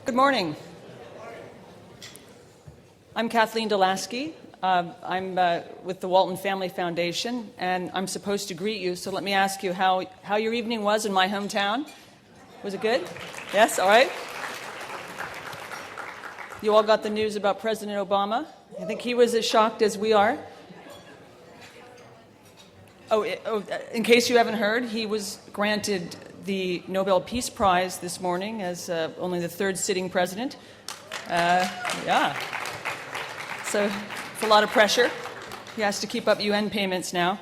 Good morning. I'm Kathleen Delaski. I'm with the Walton Family Foundation, and I'm supposed to greet you. So let me ask you how your evening was in my hometown. Was it good? Yes? All right. You all got the news about President Obama? I think he was as shocked as we are. In case you haven't heard, he was granted the Nobel Peace Prize this morning as only the third sitting president. Yeah. So it's a lot of pressure. He has to keep up UN payments now.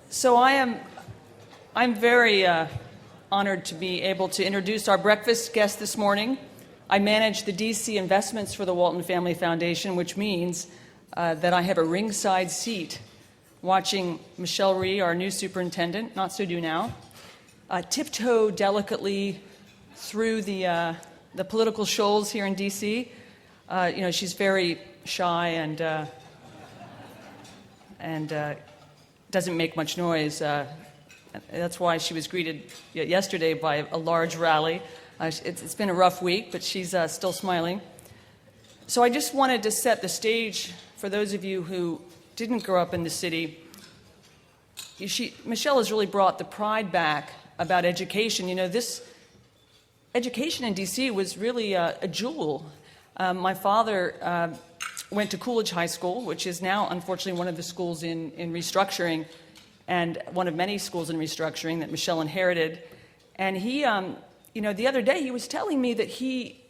So I'm very honored to be able to introduce our breakfast guest this morning. I manage the DC investments for the Walton Family Foundation, which means that I have a ringside seat watching Michelle Rhee, our new superintendent, not so new now, tiptoe delicately through the political shoals here in D.C. She's very shy and doesn't make much noise. That's why she was greeted yesterday by a large rally. It's been a rough week, but she's still smiling. So I just wanted to set the stage for those of you who didn't grow up in the city. Michelle has really brought the pride back about education. This education in D.C. was really a jewel. My father went to Coolidge High School, which is now, unfortunately, one of the schools in restructuring, and one of many schools in restructuring that Michelle inherited. And he, the other day, he was telling me that he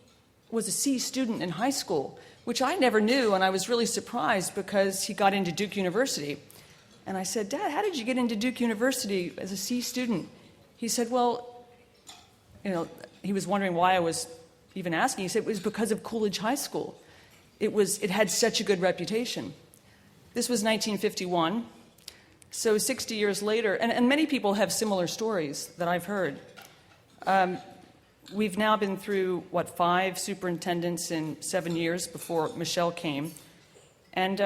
was a C student in high school, which I never knew, and I was really surprised because he got into Duke University. And I said, "Dad, how did you get into Duke University as a C student?" He said, well, he was wondering why I was even asking. He said it was because of Coolidge High School. It had such a good reputation. This was 1951. So 60 years later, and many people have similar stories that I've heard. We've now been through, 5 superintendents in 7 years before Michelle came. And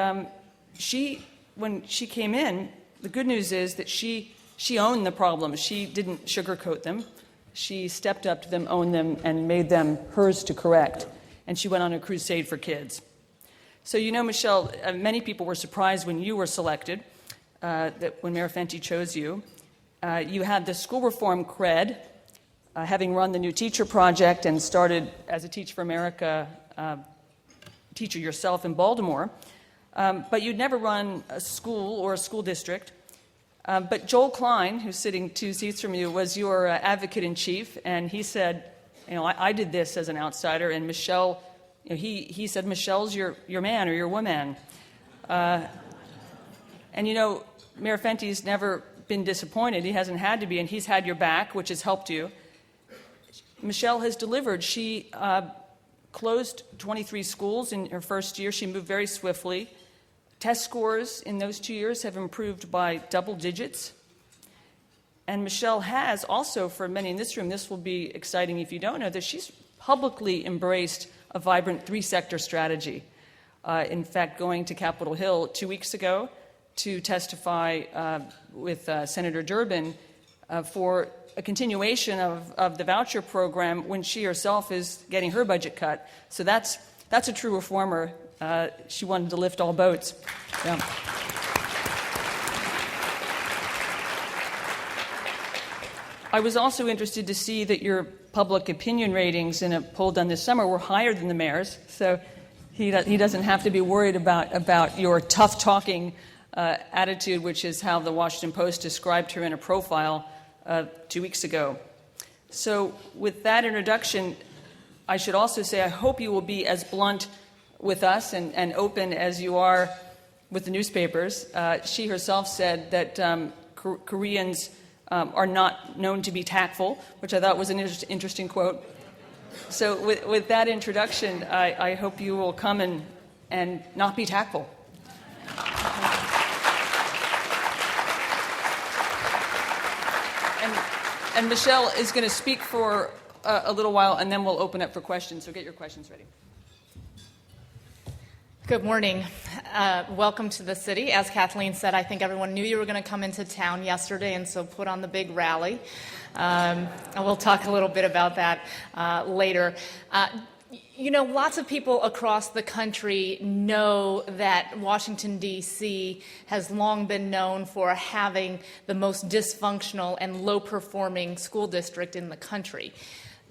when she came in, the good news is that she owned the problems. She didn't sugarcoat them. She stepped up to them, owned them, and made them hers to correct. And she went on a crusade for kids. So Michelle, many people were surprised when you were selected, that when Mayor Fenty chose you. You had the school reform cred, having run the New Teacher Project and started as a Teach for America teacher yourself in Baltimore. But you'd never run a school or a school district. But Joel Klein, who's sitting 2 seats from you, was your advocate-in-chief, and he said, I did this as an outsider, and Michelle, he said, Michelle's your man or your woman. And Mayor Fenty's never been disappointed. He hasn't had to be, and he's had your back, which has helped you. Michelle has delivered. She closed 23 schools in her first year. She moved very swiftly. Test scores in those 2 years have improved by double digits. And Michelle has also, for many in this room, this will be exciting if you don't know this, she's publicly embraced a vibrant 3-sector strategy. In fact, going to Capitol Hill 2 weeks ago to testify with Senator Durbin for a continuation of the voucher program when she herself is getting her budget cut. So that's a true reformer. She wanted to lift all boats. Yeah. I was also interested to see that your public opinion ratings in a poll done this summer were higher than the mayor's. So he doesn't have to be worried about your tough-talking attitude, which is how the Washington Post described her in a profile 2 weeks ago. So with that introduction, I should also say I hope you will be as blunt with us and open as you are with the newspapers. She herself said that Koreans are not known to be tactful, which I thought was an interesting quote. So with that introduction, I hope you will come and not be tactful. And Michelle is going to speak for a little while, and then we'll open up for questions. So get your questions ready. Good morning. Welcome to the city. As Kathleen said, I think everyone knew you were going to come into town yesterday, and so put on the big rally. And we'll talk a little bit about that later. Lots of people across the country know that Washington, D.C. has long been known for having the most dysfunctional and low-performing school district in the country.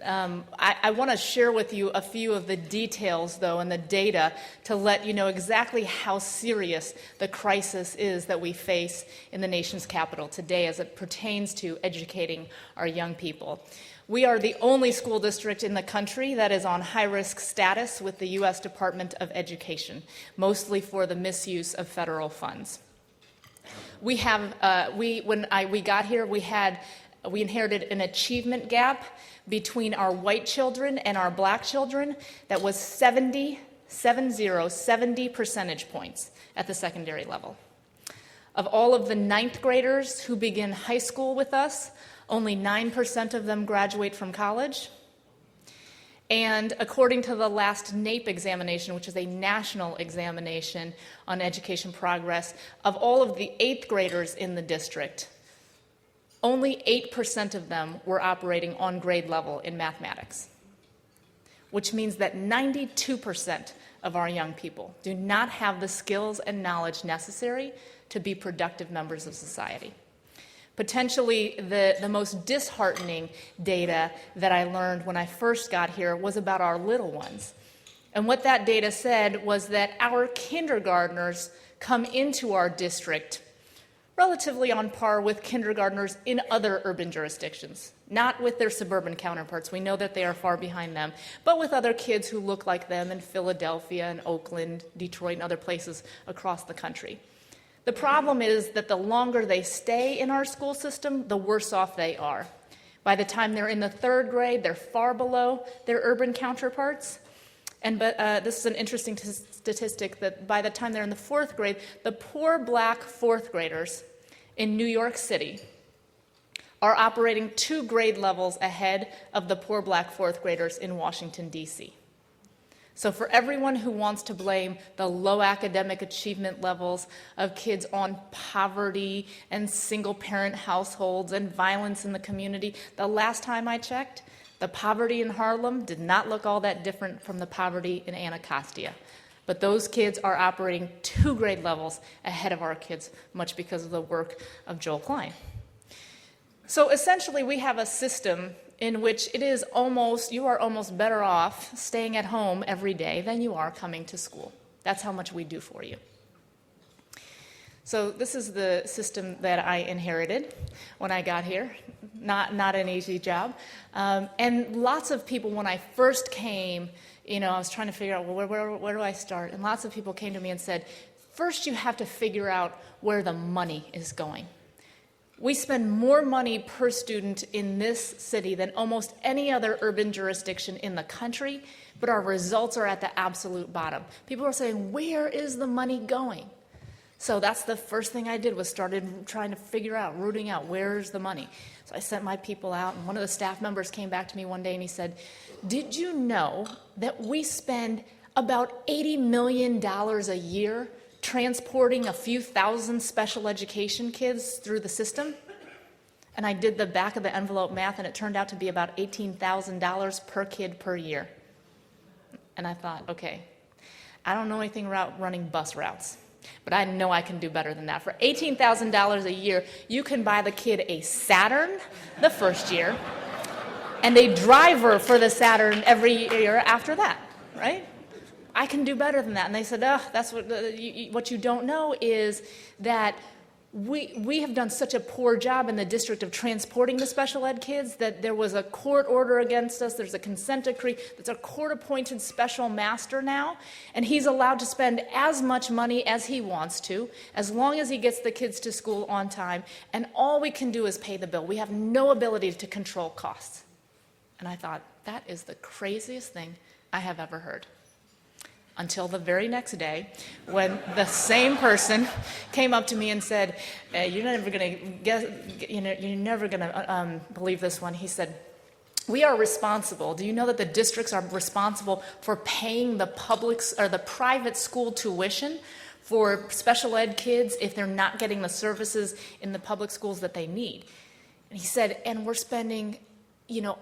I want to share with you a few of the details, though, and the data to let you know exactly how serious the crisis is that we face in the nation's capital today as it pertains to educating our young people. We are the only school district in the country that is on high-risk status with the U.S. Department of Education, mostly for the misuse of federal funds. We got here, we inherited an achievement gap between our white children and our black children that was 70 percentage points at the secondary level. Of all of the ninth graders who begin high school with us, only 9% of them graduate from college. And according to the last NAEP examination, which is a national examination on education progress, of all of the eighth graders in the district, only 8% of them were operating on grade level in mathematics, which means that 92% of our young people do not have the skills and knowledge necessary to be productive members of society. Potentially, the most disheartening data that I learned when I first got here was about our little ones. And what that data said was that our kindergartners come into our district relatively on par with kindergartners in other urban jurisdictions, not with their suburban counterparts. We know that they are far behind them, but with other kids who look like them in Philadelphia and Oakland, Detroit, and other places across the country. The problem is that the longer they stay in our school system, the worse off they are. By the time they're in the third grade, they're far below their urban counterparts. But this is an interesting statistic that by the time they're in the fourth grade, the poor black fourth graders in New York City are operating 2 grade levels ahead of the poor black fourth graders in Washington, D.C. So for everyone who wants to blame the low academic achievement levels of kids on poverty and single-parent households and violence in the community, the last time I checked, the poverty in Harlem did not look all that different from the poverty in Anacostia. But those kids are operating 2 grade levels ahead of our kids, much because of the work of Joel Klein. So essentially, we have a system in which you are almost better off staying at home every day than you are coming to school. That's how much we do for you. So this is the system that I inherited when I got here. Not an easy job. And lots of people, when I first came, I was trying to figure out, well, where do I start? And lots of people came to me and said, first you have to figure out where the money is going. We spend more money per student in this city than almost any other urban jurisdiction in the country, but our results are at the absolute bottom. People are saying, where is the money going? So that's the first thing I did, was started trying to rooting out, where's the money? So I sent my people out, and one of the staff members came back to me one day and he said, did you know that we spend about $80 million a year transporting a few thousand special education kids through the system? And I did the back of the envelope math, and it turned out to be about $18,000 per kid per year. And I thought, okay, I don't know anything about running bus routes, but I know I can do better than that. For $18,000 a year, you can buy the kid a Saturn the first year and a driver for the Saturn every year after that, right? I can do better than that. And they said, that's what you don't know is that we have done such a poor job in the district of transporting the special ed kids that there was a court order against us. There's a consent decree. There's a court-appointed special master now, and he's allowed to spend as much money as he wants to, as long as he gets the kids to school on time, and all we can do is pay the bill. We have no ability to control costs. And I thought, that is the craziest thing I have ever heard. Until the very next day, when the same person came up to me and said, "You're never going to believe this one." He said, "We are responsible. Do you know that the districts are responsible for paying the private school tuition for special ed kids if they're not getting the services in the public schools that they need. And he said, and we're spending,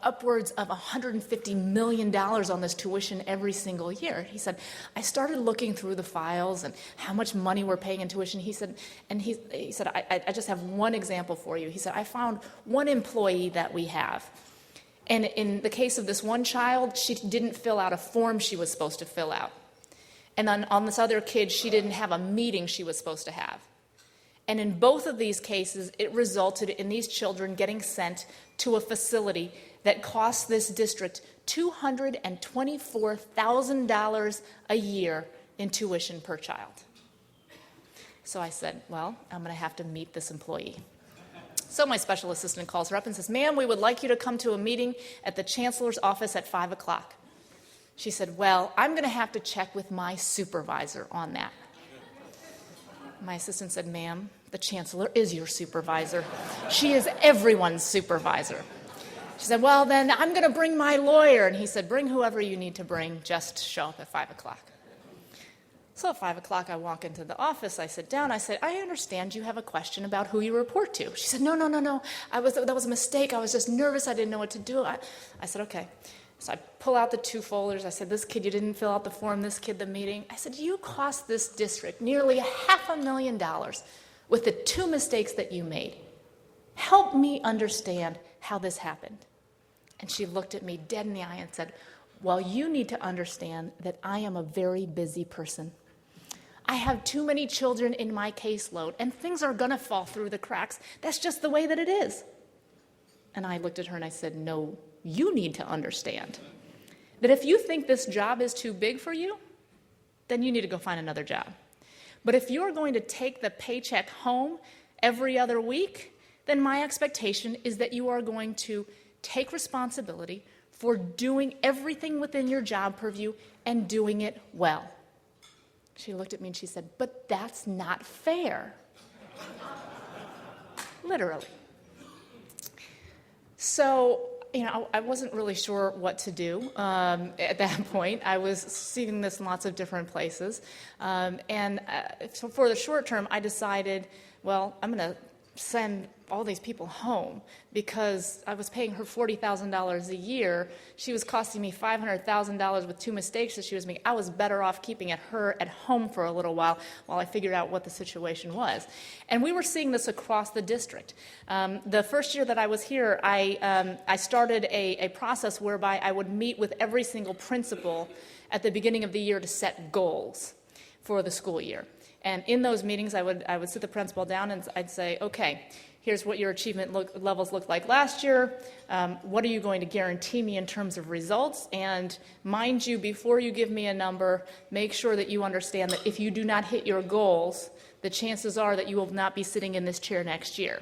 upwards of $150 million on this tuition every single year. He said, I started looking through the files and how much money we're paying in tuition. He said, I just have one example for you. He said, I found one employee that we have. And in the case of this one child, she didn't fill out a form she was supposed to fill out. And then on this other kid, she didn't have a meeting she was supposed to have. And in both of these cases, it resulted in these children getting sent to a facility that cost this district $224,000 a year in tuition per child. So I said, well, I'm going to have to meet this employee. So my special assistant calls her up and says, ma'am, we would like you to come to a meeting at the chancellor's office at 5 o'clock. She said, well, I'm going to have to check with my supervisor on that. My assistant said, ma'am, the chancellor is your supervisor. She is everyone's supervisor. She said, well, then I'm going to bring my lawyer. And he said, bring whoever you need to bring, just show up at 5 o'clock. So at 5 o'clock, I walk into the office. I sit down. I said, I understand you have a question about who you report to. She said, no. That was a mistake. I was just nervous. I didn't know what to do. I said, okay. So I pull out the two folders. I said, this kid, you didn't fill out the form. This kid, the meeting. I said, you cost this district nearly $500,000 with the two mistakes that you made. Help me understand how this happened. And she looked at me dead in the eye and said, well, you need to understand that I am a very busy person. I have too many children in my caseload, and things are going to fall through the cracks. That's just the way that it is. And I looked at her and I said, no, you need to understand that if you think this job is too big for you, then you need to go find another job. But if you're going to take the paycheck home every other week, then my expectation is that you are going to take responsibility for doing everything within your job purview and doing it well. She looked at me and she said, but that's not fair. Literally. So, I wasn't really sure what to do at that point. I was seeing this in lots of different places. So for the short term, I decided, well, I'm going to send all these people home because I was paying her $40,000 a year. She was costing me $500,000 with two mistakes that she was making. I was better off keeping her at home for a little while I figured out what the situation was. And we were seeing this across the district. The first year that I was here, I started a process whereby I would meet with every single principal at the beginning of the year to set goals for the school year. And in those meetings, I would sit the principal down and I'd say, okay, here's what your achievement levels looked like last year. What are you going to guarantee me in terms of results? And mind you, before you give me a number, make sure that you understand that if you do not hit your goals, the chances are that you will not be sitting in this chair next year.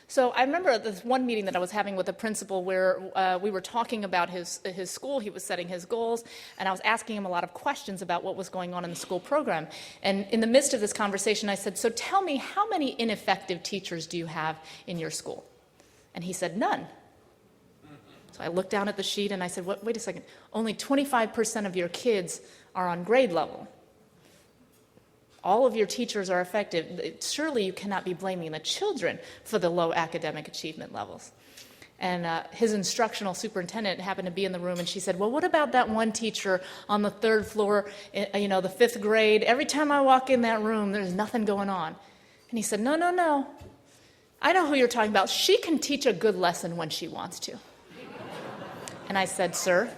So I remember this one meeting that I was having with the principal where we were talking about his school. He was setting his goals, and I was asking him a lot of questions about what was going on in the school program. And in the midst of this conversation, I said, so tell me, how many ineffective teachers do you have in your school? And he said, none. So I looked down at the sheet and I said, wait a second, only 25% of your kids are on grade level. All of your teachers are effective. Surely you cannot be blaming the children for the low academic achievement levels. And his instructional superintendent happened to be in the room, and she said, well, what about that one teacher on the third floor, the fifth grade? Every time I walk in that room, there's nothing going on. And he said, no. I know who you're talking about. She can teach a good lesson when she wants to. And I said, sir,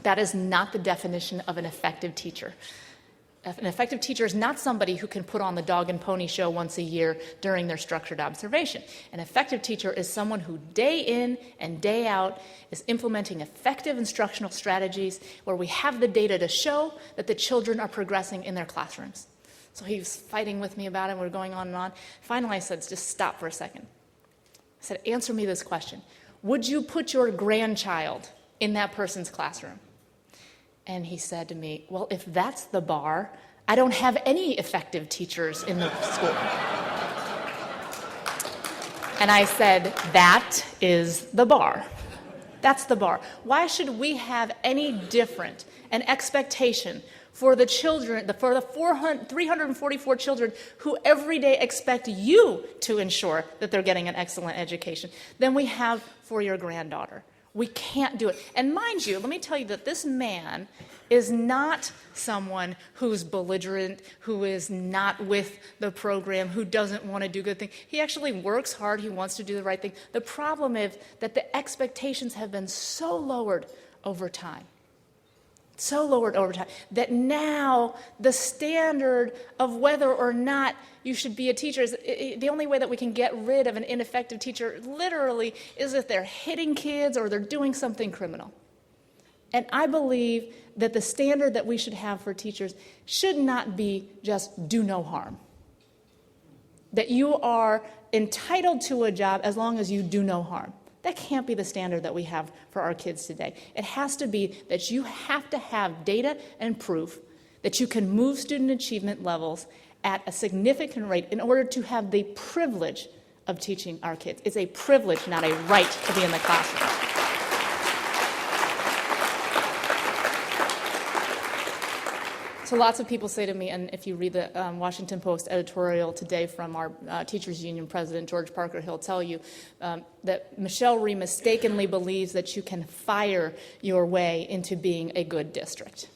that is not the definition of an effective teacher. An effective teacher is not somebody who can put on the dog and pony show once a year during their structured observation. An effective teacher is someone who day in and day out is implementing effective instructional strategies where we have the data to show that the children are progressing in their classrooms. So he was fighting with me about it. We're going on and on. Finally, I said, just stop for a second. I said, answer me this question. Would you put your grandchild in that person's classroom? And he said to me, well, if that's the bar, I don't have any effective teachers in the school. And I said, that is the bar. That's the bar. Why should we have any different an expectation for the children, for the 344 children who every day expect you to ensure that they're getting an excellent education, than we have for your granddaughter. We can't do it. And mind you, let me tell you that this man is not someone who's belligerent, who is not with the program, who doesn't want to do good things. He actually works hard. He wants to do the right thing. The problem is that the expectations have been so lowered over time. So lowered over time that now the standard of whether or not you should be a teacher is the only way that we can get rid of an ineffective teacher literally is if they're hitting kids or they're doing something criminal. And I believe that the standard that we should have for teachers should not be just do no harm. That you are entitled to a job as long as you do no harm. That can't be the standard that we have for our kids today. It has to be that you have to have data and proof that you can move student achievement levels at a significant rate in order to have the privilege of teaching our kids. It's a privilege, not a right, to be in the classroom. So lots of people say to me, and if you read the Washington Post editorial today from our Teachers Union president, George Parker, he'll tell you that Michelle Rhee mistakenly believes that you can fire your way into being a good district.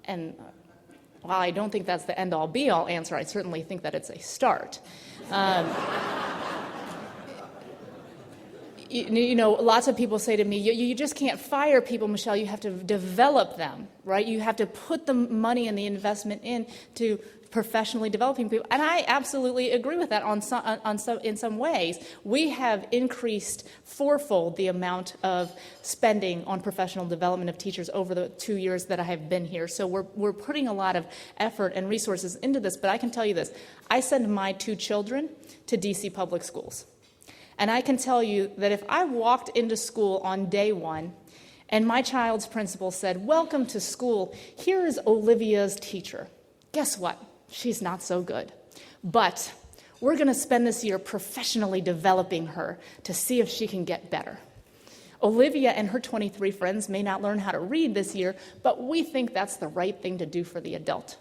And while I don't think that's the end-all, be-all answer, I certainly think that it's a start. You know, lots of people say to me, you just can't fire people, Michelle. You have to develop them, right? You have to put the money and the investment in to professionally developing people. And I absolutely agree with that in some ways. We have increased fourfold the amount of spending on professional development of teachers over the 2 years that I have been here. So we're putting a lot of effort and resources into this. But I can tell you this. I send my 2 children to D.C. public schools. And I can tell you that if I walked into school on day 1 and my child's principal said, "Welcome to school, here is Olivia's teacher," guess what? She's not so good. But we're going to spend this year professionally developing her to see if she can get better. Olivia and her 23 friends may not learn how to read this year, but we think that's the right thing to do for the adult.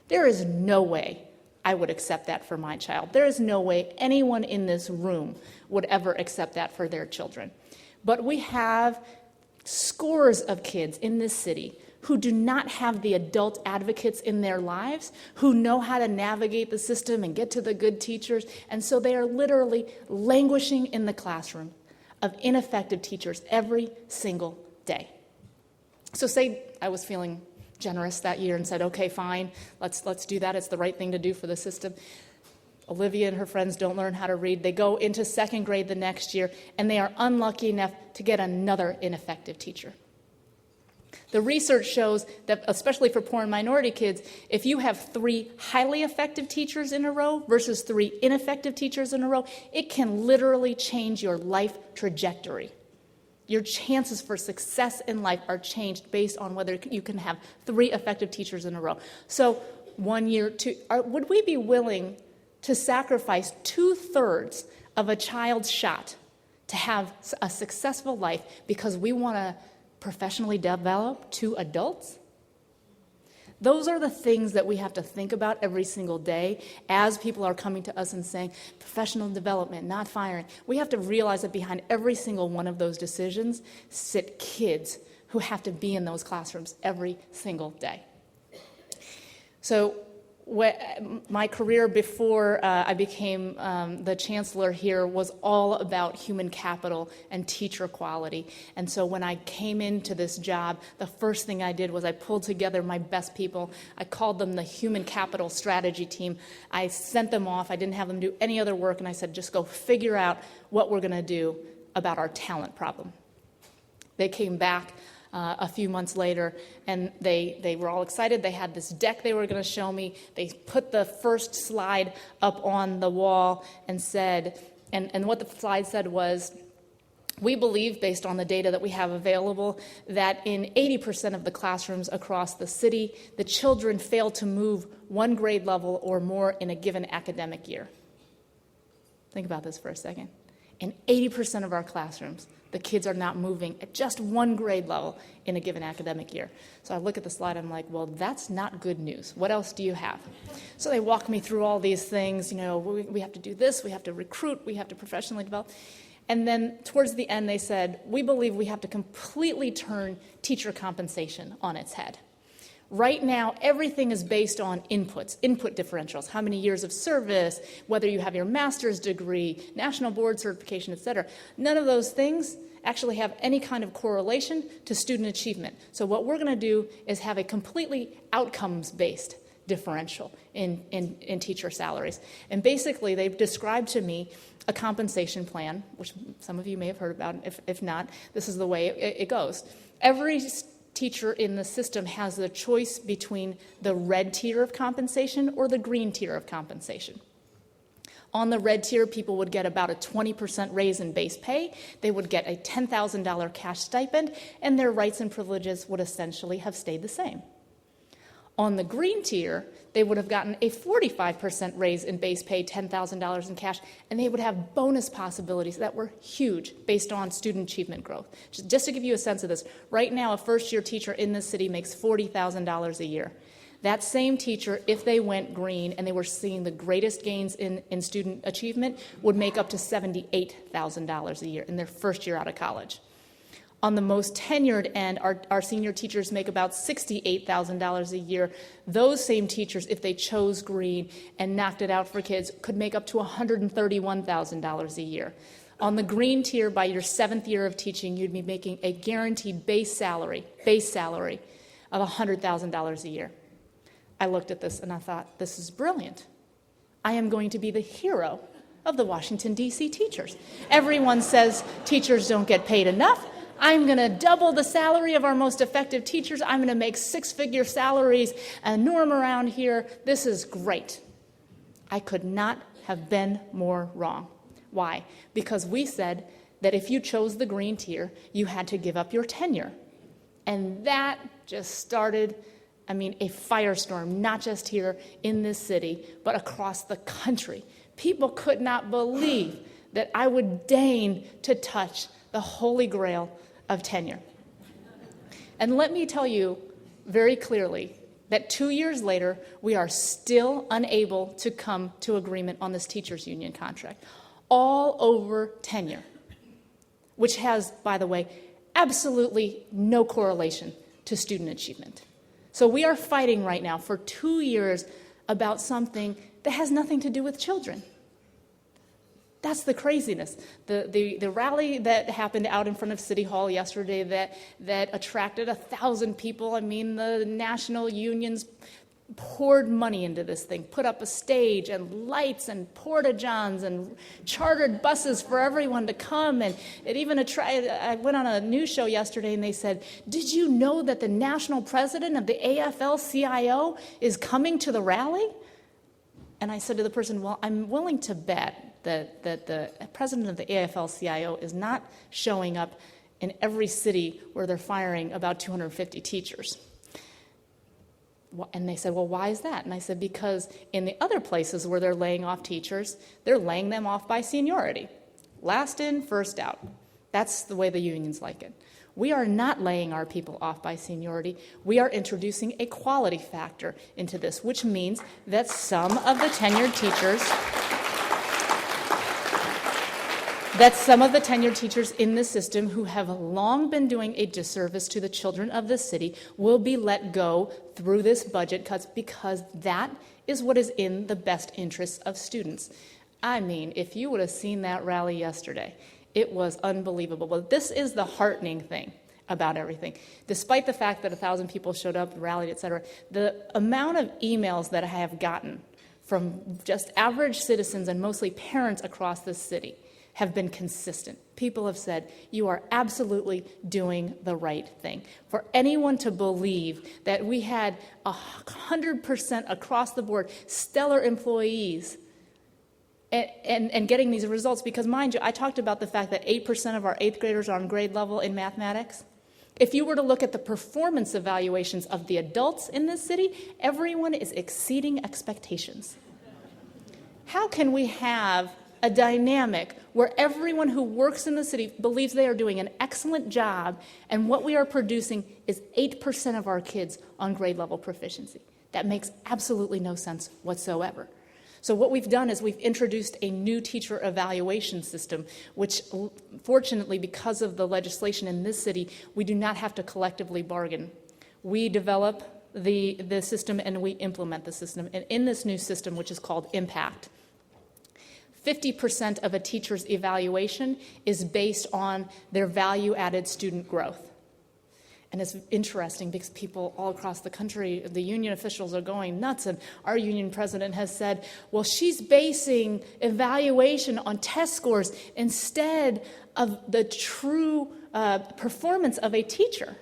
There is no way I would accept that for my child. There is no way anyone in this room would ever accept that for their children. But we have scores of kids in this city who do not have the adult advocates in their lives, who know how to navigate the system and get to the good teachers, and so they are literally languishing in the classroom of ineffective teachers every single day. So say I was feeling generous that year and said, okay, fine, let's do that. It's the right thing to do for the system. Olivia and her friends don't learn how to read. They go into 2nd grade the next year, and they are unlucky enough to get another ineffective teacher. The research shows that, especially for poor and minority kids, if you have 3 highly effective teachers in a row versus 3 ineffective teachers in a row, it can literally change your life trajectory. Your chances for success in life are changed based on whether you can have 3 effective teachers in a row. So 1 year, 2, would we be willing to sacrifice 2/3 of a child's shot to have a successful life because we want to professionally develop 2 adults? Those are the things that we have to think about every single day as people are coming to us and saying, professional development, not firing. We have to realize that behind every single one of those decisions sit kids who have to be in those classrooms every single day. So my career before I became the chancellor here was all about human capital and teacher quality. And so when I came into this job, the first thing I did was I pulled together my best people. I called them the human capital strategy team. I sent them off. I didn't have them do any other work. And I said, just go figure out what we're going to do about our talent problem. They came back a few months later, and they were all excited. They had this deck they were going to show me. They put the first slide up on the wall and said, and what the slide said was, we believe, based on the data that we have available, that in 80% of the classrooms across the city, the children fail to move 1 grade level or more in a given academic year. Think about this for a second. In 80% of our classrooms, the kids are not moving at just one grade level in a given academic year. So I look at the slide, I'm like, well, that's not good news. What else do you have? So they walk me through all these things, we have to do this, we have to recruit, we have to professionally develop. And then towards the end, they said, we believe we have to completely turn teacher compensation on its head. Right now, everything is based on input differentials, how many years of service, whether you have your master's degree, national board certification, et cetera. None of those things actually have any kind of correlation to student achievement. So what we're going to do is have a completely outcomes-based differential in teacher salaries. And basically, they've described to me a compensation plan, which some of you may have heard about. If not, this is the way it goes. Every teacher in the system has the choice between the red tier of compensation or the green tier of compensation. On the red tier, people would get about a 20% raise in base pay. They would get a $10,000 cash stipend, and their rights and privileges would essentially have stayed the same. On the green tier, they would have gotten a 45% raise in base pay, $10,000 in cash, and they would have bonus possibilities that were huge based on student achievement growth. Just to give you a sense of this, right now a first-year teacher in this city makes $40,000 a year. That same teacher, if they went green and they were seeing the greatest gains in student achievement, would make up to $78,000 a year in their first year out of college. On the most tenured end, our senior teachers make about $68,000 a year. Those same teachers, if they chose green and knocked it out for kids, could make up to $131,000 a year. On the green tier, by your 7th year of teaching, you'd be making a guaranteed base salary of $100,000 a year. I looked at this and I thought, this is brilliant. I am going to be the hero of the Washington, D.C. teachers. Everyone says teachers don't get paid enough. I'm going to double the salary of our most effective teachers. I'm going to make 6-figure salaries, a norm around here. This is great. I could not have been more wrong. Why? Because we said that if you chose the green tier, you had to give up your tenure. And that just started, a firestorm, not just here in this city, but across the country. People could not believe that I would deign to touch the holy grail of tenure. And let me tell you very clearly that 2 years later, we are still unable to come to agreement on this teachers' union contract, all over tenure, which has, by the way, absolutely no correlation to student achievement. So we are fighting right now for 2 years about something that has nothing to do with children. That's the craziness. The rally that happened out in front of City Hall yesterday that attracted 1,000 people, the national unions poured money into this thing, put up a stage and lights and porta-johns and chartered buses for everyone to come. And it even I went on a news show yesterday and they said, did you know that the national president of the AFL-CIO is coming to the rally? And I said to the person, well, I'm willing to bet that the president of the AFL-CIO is not showing up in every city where they're firing about 250 teachers. And they said, well, why is that? And I said, because in the other places where they're laying off teachers, they're laying them off by seniority. Last in, first out. That's the way the unions like it. We are not laying our people off by seniority. We are introducing a quality factor into this, which means that some of the tenured teachers in the system who have long been doing a disservice to the children of the city will be let go through this budget cuts because that is what is in the best interests of students. If you would have seen that rally yesterday, it was unbelievable. Well, this is the heartening thing about everything. Despite the fact that 1,000 people showed up, rallied, et cetera, the amount of emails that I have gotten from just average citizens and mostly parents across this city have been consistent. People have said, you are absolutely doing the right thing. For anyone to believe that we had 100% across the board stellar employees and getting these results, because mind you, I talked about the fact that 8% of our 8th graders are on grade level in mathematics. If you were to look at the performance evaluations of the adults in this city, everyone is exceeding expectations. How can we have a dynamic where everyone who works in the city believes they are doing an excellent job, and what we are producing is 8% of our kids on grade level proficiency. That makes absolutely no sense whatsoever. So what we've done is we've introduced a new teacher evaluation system, which fortunately, because of the legislation in this city, we do not have to collectively bargain. We develop the system and we implement the system. And in this new system, which is called Impact, 50% of a teacher's evaluation is based on their value-added student growth. And it's interesting because people all across the country, the union officials are going nuts, and our union president has said, well, she's basing evaluation on test scores instead of the true performance of a teacher.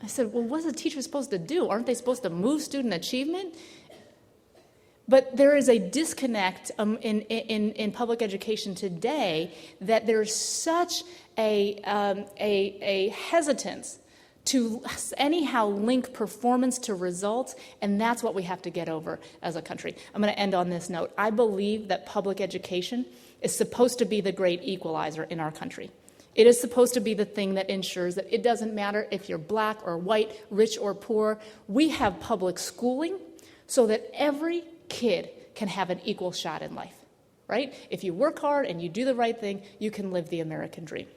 I said, well, what's a teacher supposed to do? Aren't they supposed to move student achievement? But there is a disconnect in public education today that there's such a hesitance to anyhow link performance to results, and that's what we have to get over as a country. I'm going to end on this note. I believe that public education is supposed to be the great equalizer in our country. It is supposed to be the thing that ensures that it doesn't matter if you're black or white, rich or poor. We have public schooling so that every kid can have an equal shot in life, right? If you work hard and you do the right thing, you can live the American dream.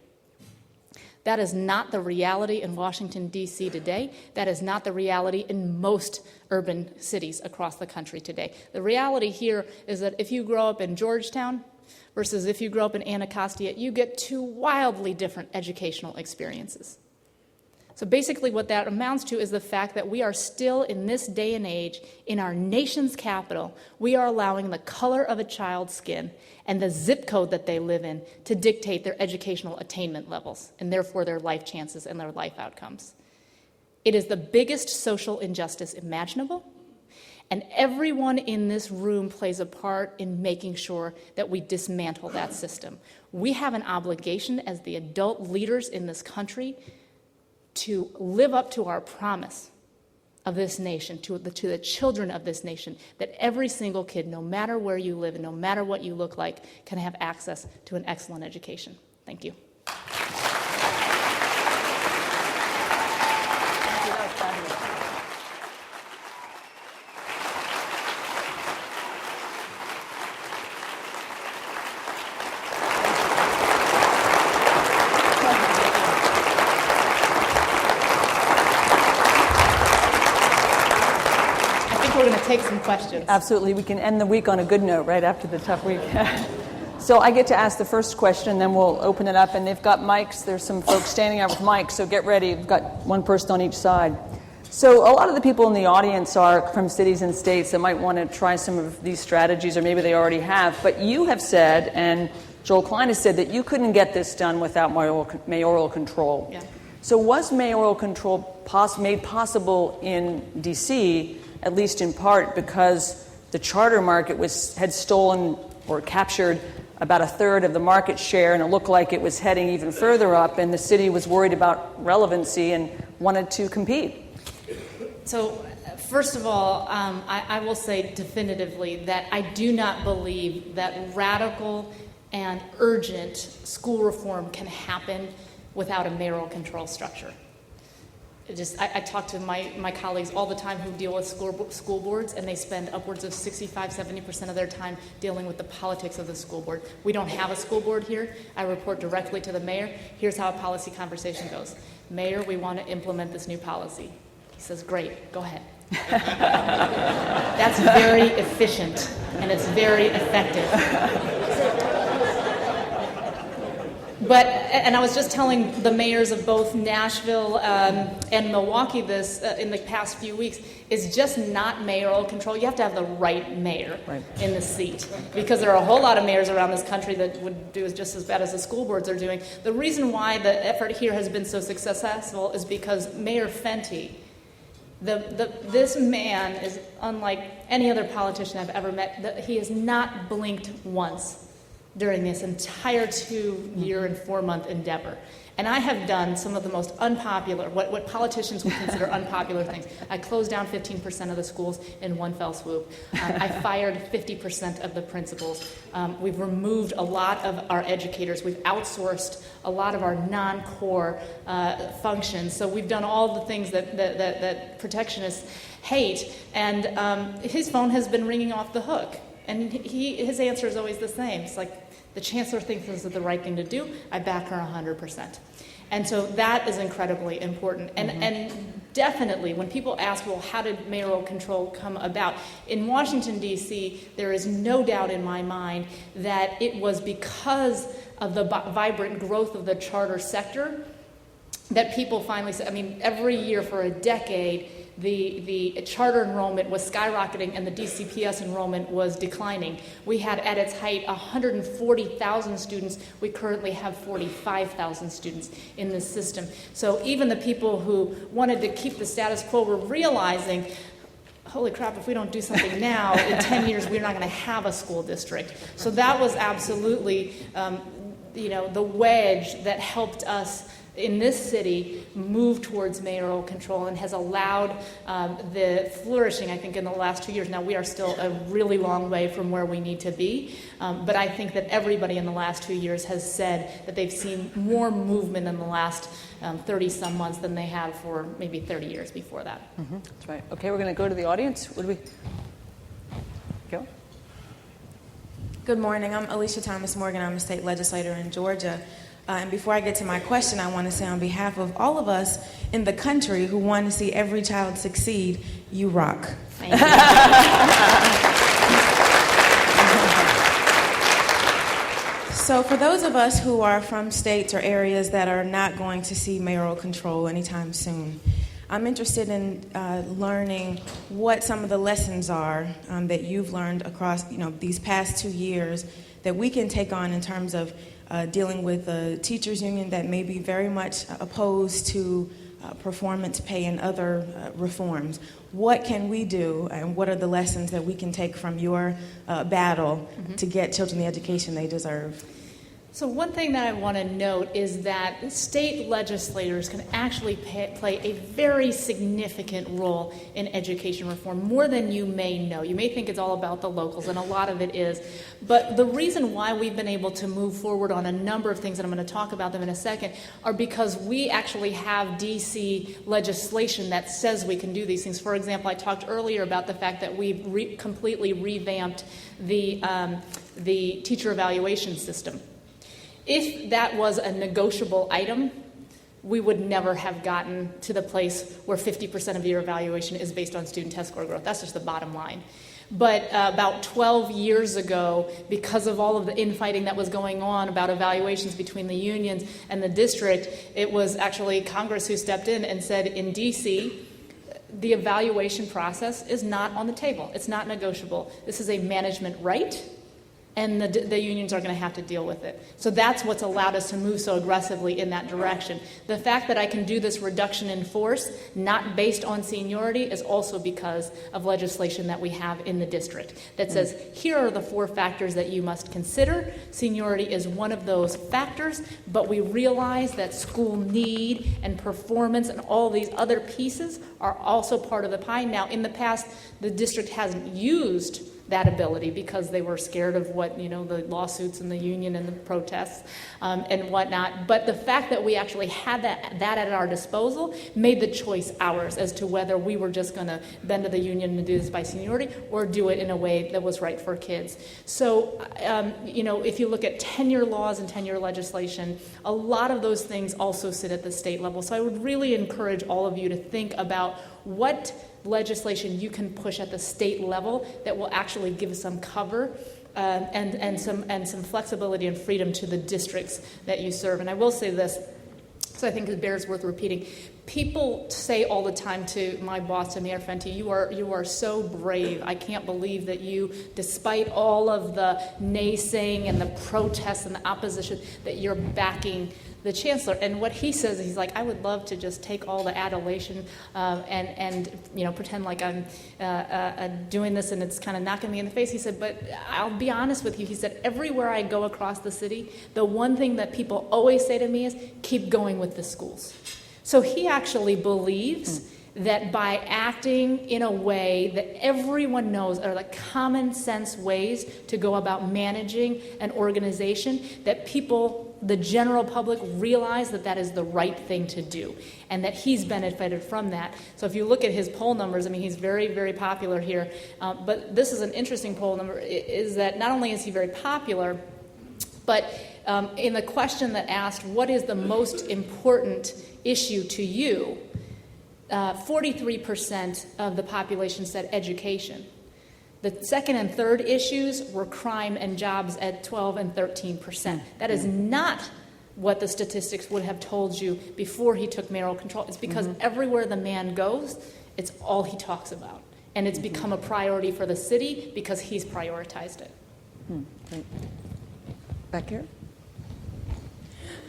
That is not the reality in Washington, D.C. today. That is not the reality in most urban cities across the country today. The reality here is that if you grow up in Georgetown versus if you grow up in Anacostia, you get two wildly different educational experiences. So basically what that amounts to is the fact that we are still in this day and age, in our nation's capital, we are allowing the color of a child's skin and the zip code that they live in to dictate their educational attainment levels and therefore their life chances and their life outcomes. It is the biggest social injustice imaginable, and everyone in this room plays a part in making sure that we dismantle that system. We have an obligation as the adult leaders in this country to live up to our promise of this nation, to the children of this nation, that every single kid, no matter where you live and no matter what you look like, can have access to an excellent education. Thank you. We're going to take some questions. Absolutely. We can end the week on a good note right after the tough week. So I get to ask the first question, then we'll open it up. And they've got mics. There's some folks standing out with mics, so get ready. We've got one person on each side. So a lot of the people in the audience are from cities and states that might want to try some of these strategies, or maybe they already have. But you have said, and Joel Klein has said, that you couldn't get this done without mayoral control. Yeah. So was mayoral control made possible in D.C., at least in part because the charter market had stolen or captured about a third of the market share, and it looked like it was heading even further up, and the city was worried about relevancy and wanted to compete? So, first of all, I will say definitively that I do not believe that radical and urgent school reform can happen without a mayoral control structure. I talk to my colleagues all the time who deal with school boards, and they spend upwards of 65-70% of their time dealing with the politics of the school board. We don't have a school board here. I report directly to the mayor. Here's how a policy conversation goes. Mayor, we want to implement this new policy. He says, great, go ahead. That's very efficient, and it's very effective. And I was just telling the mayors of both Nashville and Milwaukee this in the past few weeks, is just not mayoral control. You have to have the right mayor in the seat, because there are a whole lot of mayors around this country that would do just as bad as the school boards are doing. The reason why the effort here has been so successful is because Mayor Fenty, this man is unlike any other politician I've ever met. He has not blinked once during this entire 2-year and 4-month endeavor. And I have done some of the most unpopular, what politicians would consider unpopular things. I closed down 15% of the schools in one fell swoop. I fired 50% of the principals. We've removed a lot of our educators. We've outsourced a lot of our non-core functions. So we've done all the things that protectionists hate. And his phone has been ringing off the hook. And his answer is always the same. It's like, the chancellor thinks this is the right thing to do. I back her 100%. And so that is incredibly important. And definitely, when people ask, well, how did mayoral control come about? In Washington, D.C., there is no doubt in my mind that it was because of the vibrant growth of the charter sector that people finally said, I mean, every year for a decade, the charter enrollment was skyrocketing and the DCPS enrollment was declining. We had at its height 140,000 students. We currently have 45,000 students in this system. So even the people who wanted to keep the status quo were realizing, holy crap, if we don't do something now, in 10 years we're not going to have a school district. So that was absolutely the wedge that helped us in this city move towards mayoral control and has allowed the flourishing, I think, in the last 2 years. Now, we are still a really long way from where we need to be, but I think that everybody in the last 2 years has said that they've seen more movement in the last 30-some months than they have for maybe 30 years before that. Mm-hmm. That's right. Okay, we're going to go to the audience. Would we go? Good morning. I'm Alicia Thomas Morgan. I'm a state legislator in Georgia. And before I get to my question, I want to say on behalf of all of us in the country who want to see every child succeed, you rock. Thank you. So for those of us who are from states or areas that are not going to see mayoral control anytime soon, I'm interested in learning what some of the lessons are that you've learned across these past 2 years that we can take on in terms of dealing with a teachers union that may be very much opposed to performance pay and other reforms. What can we do, and what are the lessons that we can take from your battle to get children the education they deserve? So one thing that I want to note is that state legislators can actually play a very significant role in education reform, more than you may know. You may think it's all about the locals, and a lot of it is. But the reason why we've been able to move forward on a number of things, and I'm going to talk about them in a second, are because we actually have D.C. legislation that says we can do these things. For example, I talked earlier about the fact that we've completely revamped the teacher evaluation system. If that was a negotiable item, we would never have gotten to the place where 50% of your evaluation is based on student test score growth. That's just the bottom line. But about 12 years ago, because of all of the infighting that was going on about evaluations between the unions and the district, it was actually Congress who stepped in and said, in D.C., the evaluation process is not on the table. It's not negotiable. This is a management right, and the unions are going to have to deal with it. So that's what's allowed us to move so aggressively in that direction. The fact that I can do this reduction in force, not based on seniority, is also because of legislation that we have in the district that says, here are the 4 factors that you must consider. Seniority is one of those factors, but we realize that school need and performance and all these other pieces are also part of the pie. Now, in the past, the district hasn't used that ability because they were scared of what, the lawsuits and the union and the protests and whatnot. But the fact that we actually had that at our disposal made the choice ours as to whether we were just going to bend to the union and do this by seniority or do it in a way that was right for kids. So, if you look at tenure laws and tenure legislation, a lot of those things also sit at the state level. So I would really encourage all of you to think about what legislation you can push at the state level that will actually give some cover and some flexibility and freedom to the districts that you serve. And I will say this, so I think it bears worth repeating. People say all the time to my boss, to Mayor Fenty, you are so brave. I can't believe that you, despite all of the naysaying and the protests and the opposition, that you're backing the chancellor. And what he says, he's like, I would love to just take all the adulation and pretend like I'm doing this and it's kind of knocking me in the face. He said, but I'll be honest with you. He said, everywhere I go across the city, the one thing that people always say to me is, keep going with the schools. So he actually believes that by acting in a way that everyone knows are the common sense ways to go about managing an organization, that people, the general public, realize that that is the right thing to do, and that he's benefited from that. So if you look at his poll numbers, I mean, he's very, very popular here. But this is an interesting poll number, is that not only is he very popular, but in the question that asked, what is the most important issue to you, 43% of the population said education. The second and third issues were crime and jobs at 12 and 13%. That is not what the statistics would have told you before he took mayoral control. It's because everywhere the man goes, it's all he talks about. And it's become a priority for the city because he's prioritized it. Great. Back here.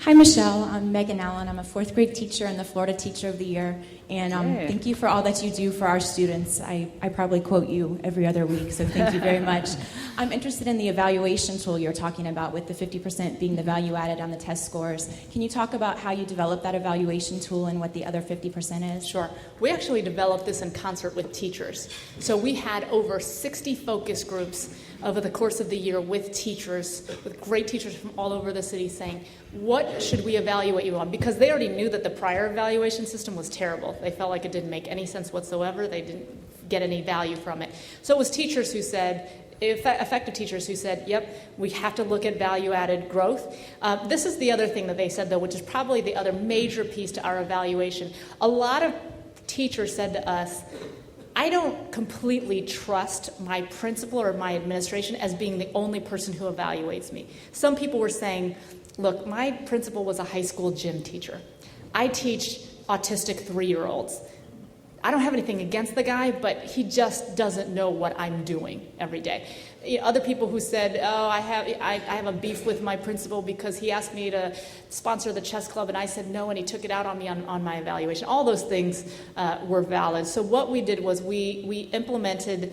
Hi, Michelle. I'm Megan Allen. I'm a fourth grade teacher and the Florida Teacher of the Year. And thank you for all that you do for our students. I probably quote you every other week, so thank you very much. I'm interested in the evaluation tool you're talking about, with the 50% being the value added on the test scores. Can you talk about how you developed that evaluation tool and what the other 50% is? Sure. We actually developed this in concert with teachers. So we had over 60 focus groups over the course of the year with teachers, with great teachers from all over the city, saying, what should we evaluate you on? Because they already knew that the prior evaluation system was terrible. They felt like it didn't make any sense whatsoever. They didn't get any value from it. So it was teachers who said, effective teachers who said, yep, we have to look at value-added growth. This is the other thing that they said, though, which is probably the other major piece to our evaluation. A lot of teachers said to us, I don't completely trust my principal or my administration as being the only person who evaluates me. Some people were saying, look, my principal was a high school gym teacher. I teach autistic 3-year-olds. I don't have anything against the guy, but he just doesn't know what I'm doing every day. Other people who said, oh, I have a beef with my principal because he asked me to sponsor the chess club and I said no, and he took it out on me on my evaluation. All those things were valid. So what we did was we implemented,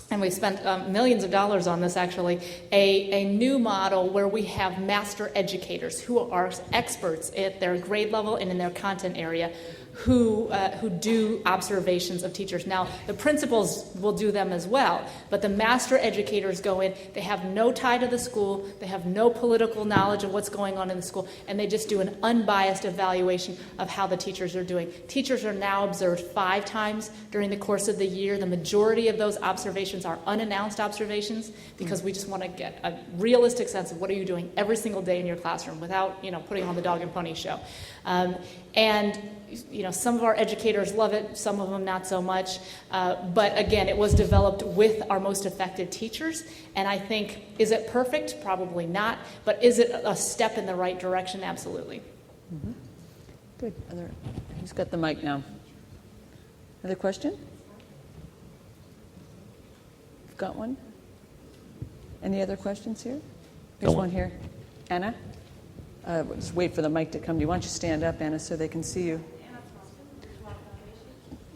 and we spent millions of dollars on this actually, a new model where we have master educators who are experts at their grade level and in their content area who do observations of teachers. Now, the principals will do them as well, but the master educators go in, they have no tie to the school, they have no political knowledge of what's going on in the school, and they just do an unbiased evaluation of how the teachers are doing. Teachers are now observed 5 times during the course of the year. The majority of those observations are unannounced observations because we just want to get a realistic sense of what are you doing every single day in your classroom without, putting on the dog and pony show. And some of our educators love it, some of them not so much. But again, it was developed with our most effective teachers. And I think, is it perfect? Probably not. But is it a step in the right direction? Absolutely. Mm-hmm. Good. Who's got the mic now? Another question? Got one? Any other questions here? There's one here. Anna? Just wait for the mic to come to you. Why don't you stand up, Anna, so they can see you?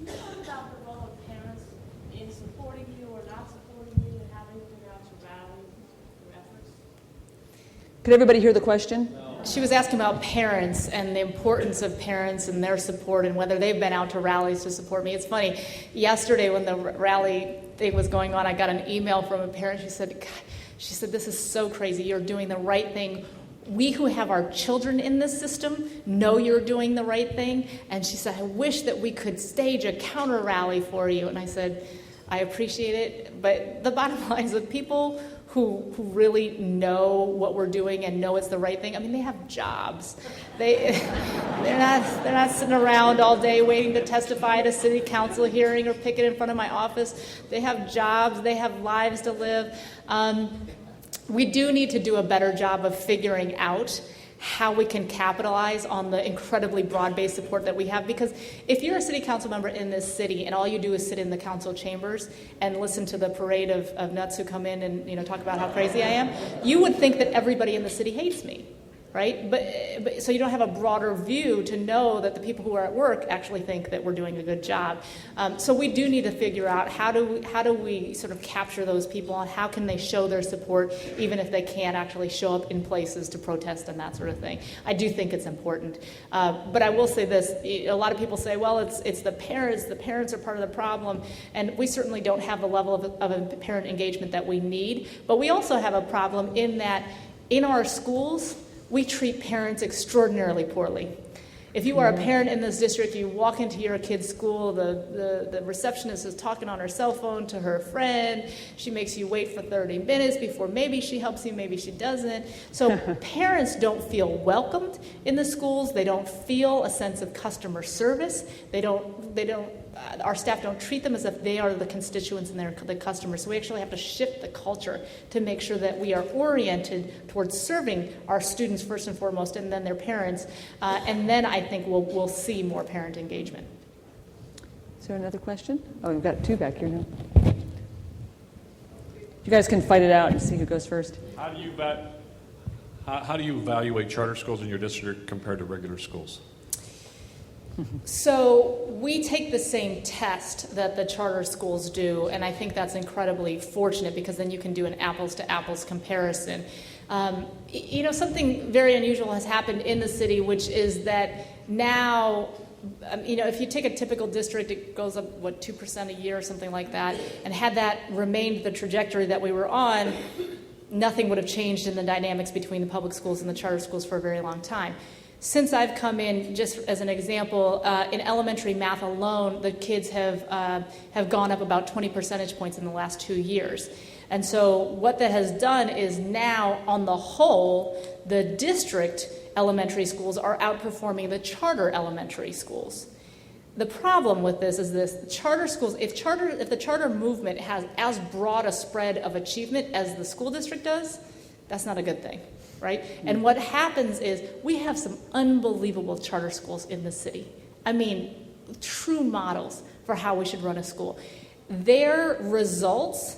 Can you talk about the role of parents in supporting you or not supporting you and having to figure out your rallies, your efforts? Could everybody hear the question? She was asking about parents and the importance of parents and their support and whether they've been out to rallies to support me. It's funny, yesterday when the rally thing was going on, I got an email from a parent. She said, this is so crazy. You're doing the right thing. We who have our children in this system know you're doing the right thing. And she said, I wish that we could stage a counter rally for you. And I said, I appreciate it. But the bottom line is that people who really know what we're doing and know it's the right thing, I mean, they have jobs. They're not sitting around all day waiting to testify at a city council hearing or picket in front of my office. They have jobs. They have lives to live. We do need to do a better job of figuring out how we can capitalize on the incredibly broad-based support that we have. Because if you're a city council member in this city and all you do is sit in the council chambers and listen to the parade of nuts who come in and talk about how crazy I am, you would think that everybody in the city hates me. Right? But so you don't have a broader view to know that the people who are at work actually think that we're doing a good job. So we do need to figure out how do we sort of capture those people, and how can they show their support even if they can't actually show up in places to protest and that sort of thing. I do think it's important. But I will say this, a lot of people say, well, it's the parents. The parents are part of the problem. And we certainly don't have the level of parent engagement that we need. But we also have a problem in that in our schools, we treat parents extraordinarily poorly. If you are a parent in this district, you walk into your kid's school, the receptionist is talking on her cell phone to her friend. She makes you wait for 30 minutes before maybe she helps you, maybe she doesn't. So parents don't feel welcomed in the schools. They don't feel a sense of customer service. Our staff don't treat them as if they are the constituents and they're the customers. So we actually have to shift the culture to make sure that we are oriented towards serving our students first and foremost, and then their parents. And then I think we'll see more parent engagement. Is there another question? Oh, we've got two back here now. You guys can fight it out and see who goes first. How do you evaluate charter schools in your district compared to regular schools? So we take the same test that the charter schools do, and I think that's incredibly fortunate because then you can do an apples-to-apples comparison. Something very unusual has happened in the city, which is that now, if you take a typical district, it goes up, 2% a year or something like that, and had that remained the trajectory that we were on, nothing would have changed in the dynamics between the public schools and the charter schools for a very long time. Since I've come in, just as an example, in elementary math alone, the kids have gone up about 20 percentage points in the last 2 years. And so what that has done is now, on the whole, the district elementary schools are outperforming the charter elementary schools. The problem with this is charter schools, if the charter movement has as broad a spread of achievement as the school district does, that's not a good thing. Right? And what happens is we have some unbelievable charter schools in the city. I mean, true models for how we should run a school. Their results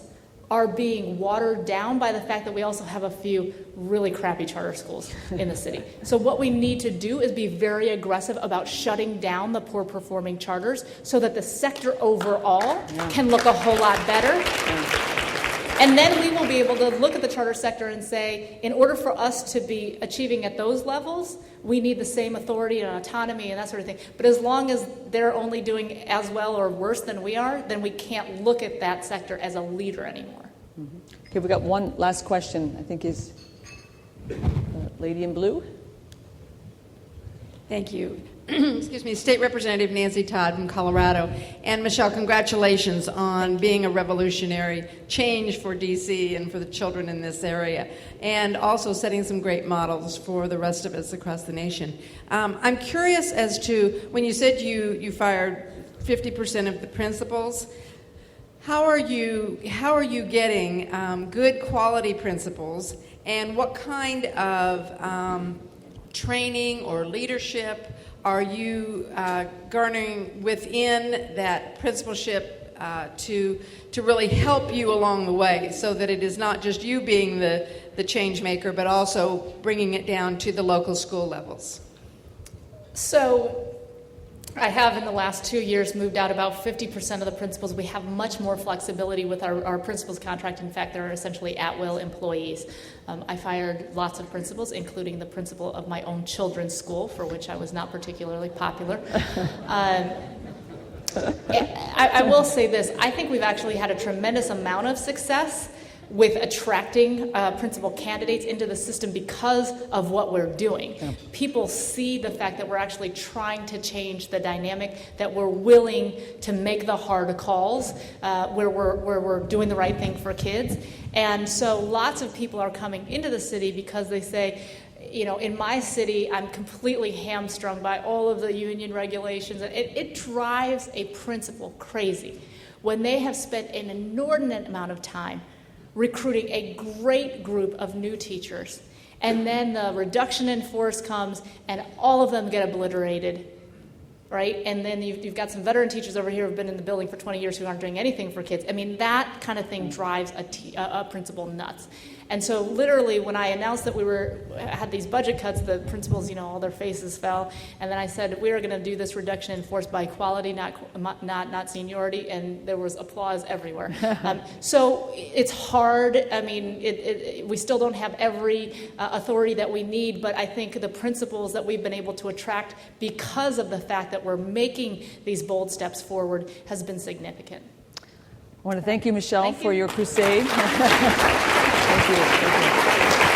are being watered down by the fact that we also have a few really crappy charter schools in the city. So what we need to do is be very aggressive about shutting down the poor performing charters so that the sector overall can look a whole lot better. And then we will be able to look at the charter sector and say, in order for us to be achieving at those levels, we need the same authority and autonomy and that sort of thing. But as long as they're only doing as well or worse than we are, then we can't look at that sector as a leader anymore. Mm-hmm. Okay, we've got one last question, I think is lady in blue. Thank you. Excuse me, State Representative Nancy Todd from Colorado. And Michelle, congratulations on being a revolutionary change for D.C. and for the children in this area, and also setting some great models for the rest of us across the nation. I'm curious as to, when you said you fired 50% of the principals, how are you getting good quality principals, and what kind of training or leadership are you garnering within that principalship to really help you along the way, so that it is not just you being the change maker, but also bringing it down to the local school levels? So I have, in the last 2 years, moved out about 50% of the principals. We have much more flexibility with our principals contract. In fact, they're essentially at-will employees. I fired lots of principals, including the principal of my own children's school, for which I was not particularly popular. I will say this. I think we've actually had a tremendous amount of success with attracting principal candidates into the system because of what we're doing. Yeah. People see the fact that we're actually trying to change the dynamic, that we're willing to make the hard calls, where we're doing the right thing for kids. And so lots of people are coming into the city because they say, in my city, I'm completely hamstrung by all of the union regulations. It drives a principal crazy when they have spent an inordinate amount of time recruiting a great group of new teachers, And then the reduction in force comes, and all of them get obliterated, right? And then you've got some veteran teachers over here who've been in the building for 20 years who aren't doing anything for kids. I mean, that kind of thing drives a principal nuts. And so literally when I announced that we had these budget cuts, the principals, all their faces fell. And then I said, we are going to do this reduction in force by quality, not seniority. And there was applause everywhere. So it's hard. I mean, we still don't have every authority that we need, but I think the principals that we've been able to attract because of the fact that we're making these bold steps forward has been significant. I want to thank you, Michelle, Thank for you. your crusade. Thank you.